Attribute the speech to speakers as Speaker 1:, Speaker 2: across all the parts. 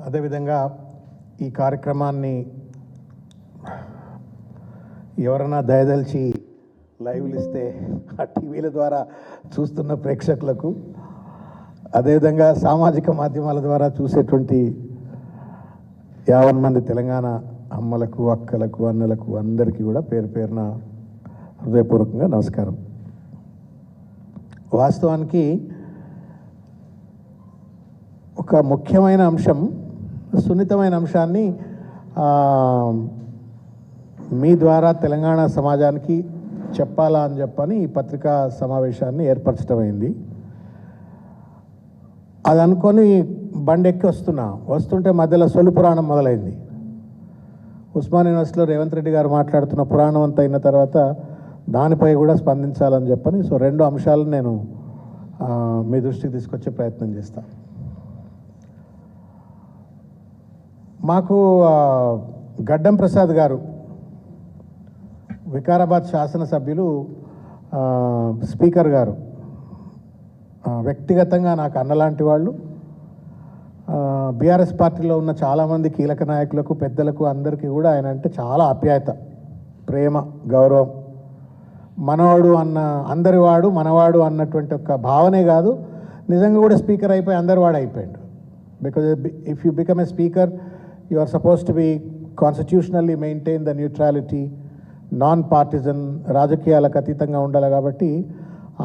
Speaker 1: అదేవిధంగా ఈ కార్యక్రమాన్ని ఎవరైనా దయదలిచి లైవ్లు ఇస్తే ఆ టీవీల ద్వారా చూస్తున్న ప్రేక్షకులకు, అదేవిధంగా సామాజిక మాధ్యమాల ద్వారా చూసేటువంటి 50 మంది తెలంగాణ అమ్మలకు, అక్కలకు, అన్నలకు అందరికీ కూడా పేరు పేరున హృదయపూర్వకంగా నమస్కారం. వాస్తవానికి ఒక ముఖ్యమైన అంశం, సున్నితమైన అంశాన్ని మీ ద్వారా తెలంగాణ సమాజానికి చెప్పాలా అని చెప్పని ఈ పత్రికా సమావేశాన్ని ఏర్పరచడం అయింది. అది అనుకొని బండి ఎక్కి వస్తుంటే మధ్యలో సొలి పురాణం మొదలైంది. ఉస్మాన్ యూనివర్సిటీలో రేవంత్ రెడ్డి గారు మాట్లాడుతున్న పురాణం అంతా అయిన తర్వాత దానిపై కూడా స్పందించాలని చెప్పని రెండు అంశాలను నేను మీ దృష్టికి తీసుకొచ్చే ప్రయత్నం చేస్తాను. మాకు గడ్డం ప్రసాద్ గారు, వికారాబాద్ శాసనసభ్యులు, స్పీకర్ గారు వ్యక్తిగతంగా నాకు అన్నలాంటి వాళ్ళు. బీఆర్ఎస్ పార్టీలో ఉన్న చాలామంది కీలక నాయకులకు, పెద్దలకు, అందరికీ కూడా ఆయన అంటే చాలా ఆప్యాయత, ప్రేమ, గౌరవం. మనవాడు అన్న, అందరివాడు మనవాడు అన్నటువంటి ఒక భావనే కాదు, నిజంగా కూడా స్పీకర్ అయిపోయి అందరివాడు అయిపోయాడు. Because if you become a speaker, you are supposed to be constitutionally maintain the neutrality, non-partisan, రాజకీయాలకు అతీతంగా ఉండాలి. కాబట్టి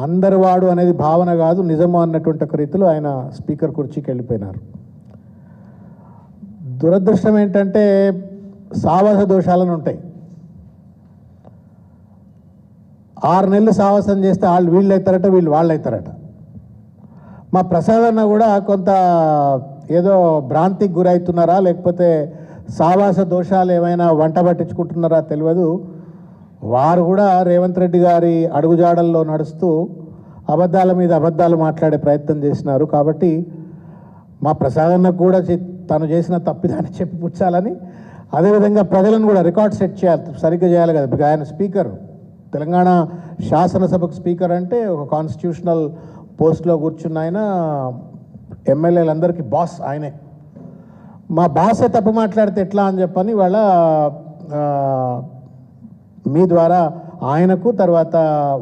Speaker 1: అందరివాడు అనేది భావన కాదు, నిజము అన్నటువంటి ఒక రీతిలో ఆయన స్పీకర్ కుర్చీకి వెళ్ళిపోయినారు. దురదృష్టం ఏంటంటే సావాస దోషాలను ఉంటాయి. 6 నెలలు సావాసం చేస్తే వీళ్ళు అవుతారట, వాళ్ళు అవుతారట. మా ప్రసాద్ అన్న కూడా కొంత ఏదో భ్రాంతికి గురవుతున్నారా, లేకపోతే సావాస దోషాలు ఏమైనా వంట పట్టించుకుంటున్నారా తెలియదు. వారు కూడా రేవంత్ రెడ్డి గారి అడుగుజాడల్లో నడుస్తూ అబద్ధాల మీద అబద్ధాలు మాట్లాడే ప్రయత్నం చేసినారు. కాబట్టి మా ప్రసాదన్నకు కూడా తను చేసిన తప్పిదాన్ని చెప్పి పుచ్చాలని, అదేవిధంగా ప్రజలను కూడా రికార్డ్ సెట్ చేయాలి, సరిగ్గా చేయాలి కదా. ఆయన స్పీకర్, తెలంగాణ శాసనసభకు స్పీకర్ అంటే ఒక కాన్స్టిట్యూషనల్ పోస్ట్లో కూర్చున్న ఆయన, ఎమ్మెల్యేలందరికీ బాస్ ఆయనే. మా బాసే తప్పు మాట్లాడితే ఎట్లా అని చెప్పని వాళ్ళ మీ ద్వారా ఆయనకు, తర్వాత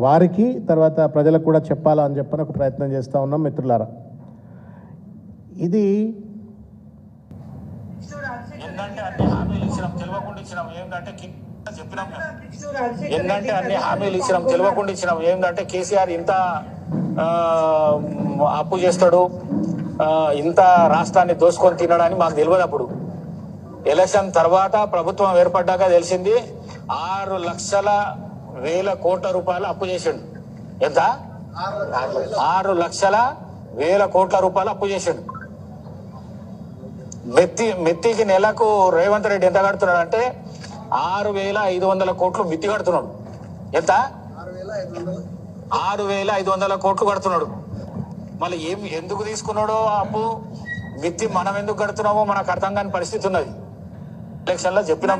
Speaker 1: వారికి, తర్వాత ప్రజలకు కూడా చెప్పాలా అని చెప్పని ఒక ప్రయత్నం చేస్తూ ఉన్నాం మిత్రులారా. ఇది
Speaker 2: ఏంటంటే అన్ని హామీలు ఇచ్చినాం తెలియకుండా ఇచ్చినాం. ఏంటంటే కేసీఆర్ ఇంత అప్పు చేస్తాడు, ఇంత రాష్ట్రాన్ని దోసుకొని తినడాన్ని మాకు తెలియదు. అప్పుడు ఎలక్షన్ తర్వాత ప్రభుత్వం ఏర్పడ్డాక తెలిసింది 6,00,000 కోట్ల రూపాయలు అప్పు చేసిండు. ఎంత? 6,00,000 కోట్ల రూపాయలు అప్పు చేసిండు. మెత్తికి నెలకు రేవంత్ రెడ్డి ఎంత కడుతున్నాడు అంటే 6,500 కోట్లు మిత్తి కడుతున్నాడు. ఎంత? 6,500 కోట్లు కడుతున్నాడు. మళ్ళీ ఎందుకు తీసుకున్నాడో అప్పు, మిత్తి మనం ఎందుకు కడుతున్నామో మనకు అర్థం కాని పరిస్థితి ఉన్నది. ఎలక్షన్ లో చెప్పినాం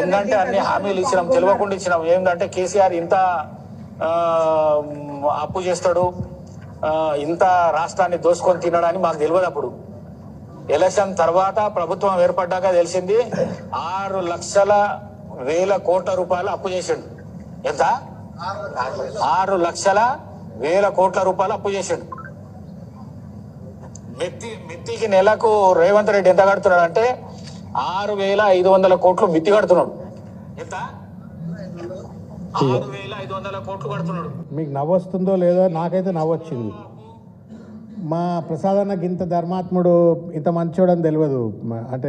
Speaker 2: ఏంటంటే అన్ని హామీలు ఇచ్చినాం తెలియకుండా ఇచ్చినాం. ఏంటంటే కేసీఆర్ ఇంత అప్పు చేస్తాడు, ఇంత రాష్ట్రాన్ని దోసుకొని తినడాన్ని మాకు తెలియదు. అప్పుడు ఎలక్షన్ తర్వాత ప్రభుత్వం ఏర్పడ్డాక తెలిసింది 6,00,000 కోట్ల రూపాయలు అప్పు చేసిండు. ఎంత? 6,00,000 కోట్ల రూపాయలు అప్పు చేసిండు. మిత్తికి నెలకు రేవంత్ రెడ్డి ఎంత కడుతున్నాడు అంటే 6,500 కోట్లు మిత్తి కడుతున్నాడు. ఎంత? 6,500 కోట్లు కడుతున్నాడు.
Speaker 1: మీకు నవ్వొస్తుందో లేదో, నాకైతే నవ్వొచ్చింది. మా ప్రసాద్ అన్నకి ఇంత ధర్మాత్ముడు, ఇంత మంచోడని తెలియదు. అంటే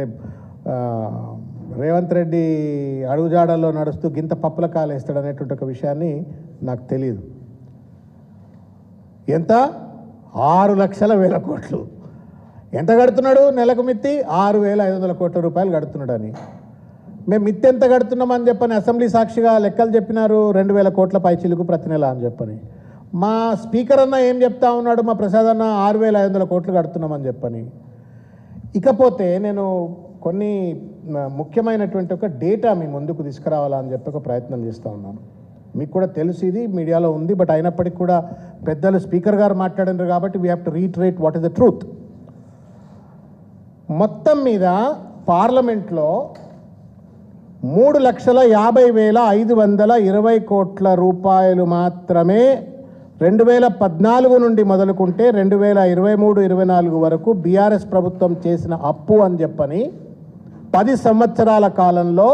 Speaker 1: రేవంత్ రెడ్డి అడుగుజాడల్లో నడుస్తూ గింత పప్పుల కాలు వేస్తాడు అనేటువంటి ఒక విషయాన్ని నాకు తెలియదు. ఎంత? 6,00,000 కోట్లు. ఎంత కడుతున్నాడు నెలకు మిత్తి? 6,500 కోట్ల రూపాయలు కడుతున్నాడని. మేము మిత్తి ఎంత కడుతున్నామని చెప్పని అసెంబ్లీ సాక్షిగా లెక్కలు చెప్పినారు, 2,000 కోట్ల పైచిలుకు ప్రతి నెల అని చెప్పని. మా స్పీకర్ అన్న ఏం చెప్తా ఉన్నాడు, మా ప్రసాద్ అన్న 6,500 కోట్లు కడుతున్నామని చెప్పని. ఇకపోతే నేను కొన్ని ముఖ్యమైనటువంటి ఒక డేటా మీ ముందుకు తీసుకురావాలని చెప్పి ఒక ప్రయత్నం చేస్తూ ఉన్నాను. మీకు కూడా తెలుసు, ఇది మీడియాలో ఉంది. బట్ అయినప్పటికీ కూడా పెద్దలు స్పీకర్ గారు మాట్లాడినారు కాబట్టి we have to reiterate what is the truth. మొత్తం మీద పార్లమెంట్లో 3,50,520 కోట్ల రూపాయలు మాత్రమే 2014 నుండి మొదలుకుంటే 2023-24 వరకు బీఆర్ఎస్ ప్రభుత్వం చేసిన అప్పు అని చెప్పని 10 సంవత్సరాల కాలంలో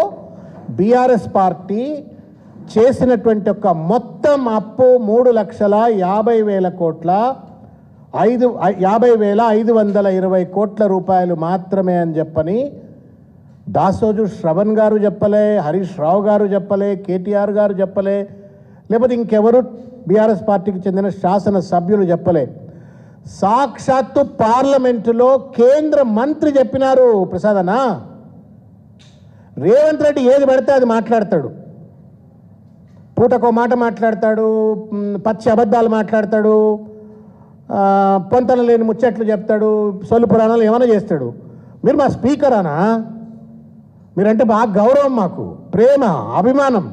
Speaker 1: బీఆర్ఎస్ పార్టీ చేసినటువంటి ఒక మొత్తం అప్పు 3,50,000 కోట్ల 50,520 కోట్ల రూపాయలు మాత్రమే అని చెప్పని దాసోజు శ్రవణ్ గారు చెప్పలే, హరీష్ రావు గారు చెప్పలే, కేటీఆర్ గారు చెప్పలే, లేకపోతే ఇంకెవరు బీఆర్ఎస్ పార్టీకి చెందిన శాసన సభ్యులు చెప్పలే. సాక్షాత్తు పార్లమెంటులో కేంద్ర మంత్రి చెప్పినారు. ప్రసాద్ అన్న, రేవంత్ రెడ్డి ఏది పడితే అది మాట్లాడతాడు, పూటకో మాట మాట్లాడతాడు, పచ్చి అబద్ధాలు మాట్లాడతాడు, పొంతన లేని ముచ్చట్లు చెప్తాడు, సొల్లు పురాణాలు ఏమైనా చేస్తాడు. మీరు మా స్పీకర్ అనా? మీరంటే బాగా గౌరవం, మాకు ప్రేమ, అభిమానం.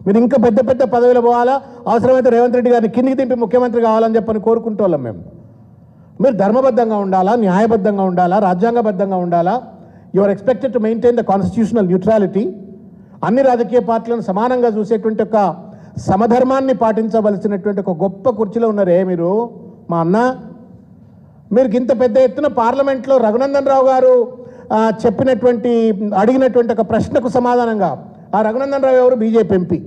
Speaker 1: మీరు ఇంకా పెద్ద పెద్ద పదవిలో పోవాలా, అవసరమైతే రేవంత్ రెడ్డి గారిని కిందికి దింపి ముఖ్యమంత్రి కావాలని చెప్పని కోరుకుంటోళ్ళం మేము. మీరు ధర్మబద్ధంగా ఉండాలా, న్యాయబద్ధంగా ఉండాలా, రాజ్యాంగబద్ధంగా ఉండాలా. You are expected to maintain the constitutional neutrality. అన్ని రాజకీయ పార్టీలను సమానంగా చూసేటువంటి ఒక సమధర్మాన్ని పాటించవలసినటువంటి ఒక గొప్ప కుర్చీలో ఉన్నారే మీరు మా అన్న. మీరు ఇంత పెద్ద ఎత్తున పార్లమెంట్లో రఘునందన్ రావు గారు అడిగినటువంటి ఒక ప్రశ్నకు సమాధానంగా, ఆ రఘునందన్ రావు ఎవరు? BJP MP.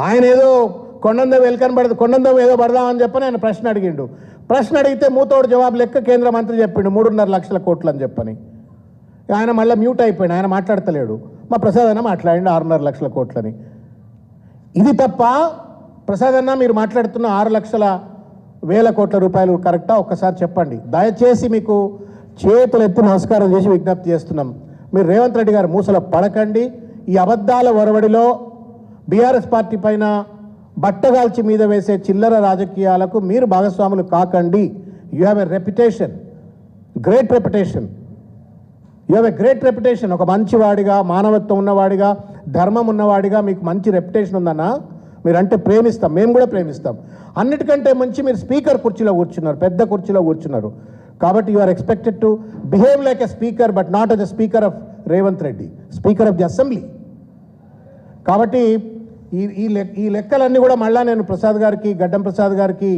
Speaker 1: ఆయన ఏదో కొండందం కొండందం ఏదో పడదామని చెప్పని ఆయన ప్రశ్న అడిగిండు. ప్రశ్న అడిగితే మూతోడు జవాబు లెక్క కేంద్ర మంత్రి చెప్పిండు 3.5 లక్షల కోట్లు అని చెప్పని. ఆయన మళ్ళీ మ్యూట్ అయిపోయాడు, ఆయన మాట్లాడతలేడు. మా ప్రసాద్ అన్న మాట్లాడిండు 6.5 లక్షల కోట్లని. ఇది తప్ప ప్రసాద్ అన్న మీరు మాట్లాడుతున్న 6,00,000 కోట్ల రూపాయలు కరెక్టా? ఒక్కసారి చెప్పండి దయచేసి. మీకు చేతులు ఎత్తి నమస్కారం చేసి విజ్ఞప్తి చేస్తున్నాం. మీరు రేవంత్ రెడ్డి గారు మూసలో పడకండి. ఈ అబద్ధాల ఒరవడిలో బీఆర్ఎస్ పార్టీ పైన బట్టగాల్చి మీద వేసే చిల్లర రాజకీయాలకు మీరు భాగస్వాములు కాకండి. You have a reputation, great reputation. You have a great reputation. ఒక మంచివాడిగా, మానవత్వం ఉన్నవాడిగా, ధర్మం ఉన్నవాడిగా మీకు మంచి రెప్యుటేషన్ ఉందన్నా. మీరంటే ప్రేమిస్తాం, మేము కూడా ప్రేమిస్తాం. అన్నిటికంటే మంచి మీరు స్పీకర్ కుర్చీలో కూర్చున్నారు, పెద్ద కుర్చీలో కూర్చున్నారు. కాబట్టి you are expected to behave like a speaker, but not as a speaker of Revanth Reddy, speaker of the assembly. కాబట్టి ఈ లెక్కలన్నీ కూడా మళ్ళా నేను ప్రసాద్ గారికి, గడ్డం ప్రసాద్ గారికి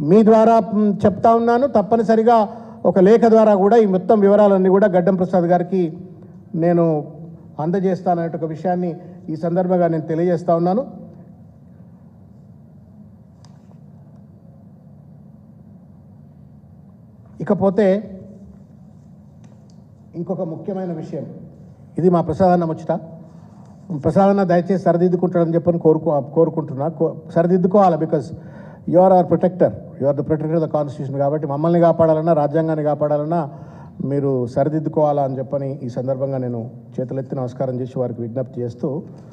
Speaker 1: మీ ద్వారా చెప్తా ఉన్నాను. తప్పనిసరిగా ఒక లేఖ ద్వారా కూడా ఈ మొత్తం వివరాలన్నీ కూడా గడ్డం ప్రసాద్ గారికి నేను అందజేస్తాననే ఒక విషయాన్ని ఈ సందర్భంగా నేను తెలియజేస్తా ఉన్నాను. ఇకపోతే ఇంకొక ముఖ్యమైన విషయం, ఇది మా ప్రసాదన్న ముచ్చట. ప్రసాదన్న దయచేసి సరిదిద్దుకుంటాడని చెప్పని కోరుకుంటున్నా. సరిదిద్దుకోవాలి. Because you are our protector, you are the protector of the constitution. కాబట్టి మమ్మల్ని కాపాడాలన్నా, రాజ్యాంగాన్ని కాపాడాలన్నా మీరు సరిదిద్దుకోవాలా అని చెప్పని ఈ సందర్భంగా నేను చేతులెత్తి నమస్కారం చేసి వారికి విజ్ఞప్తి చేస్తూ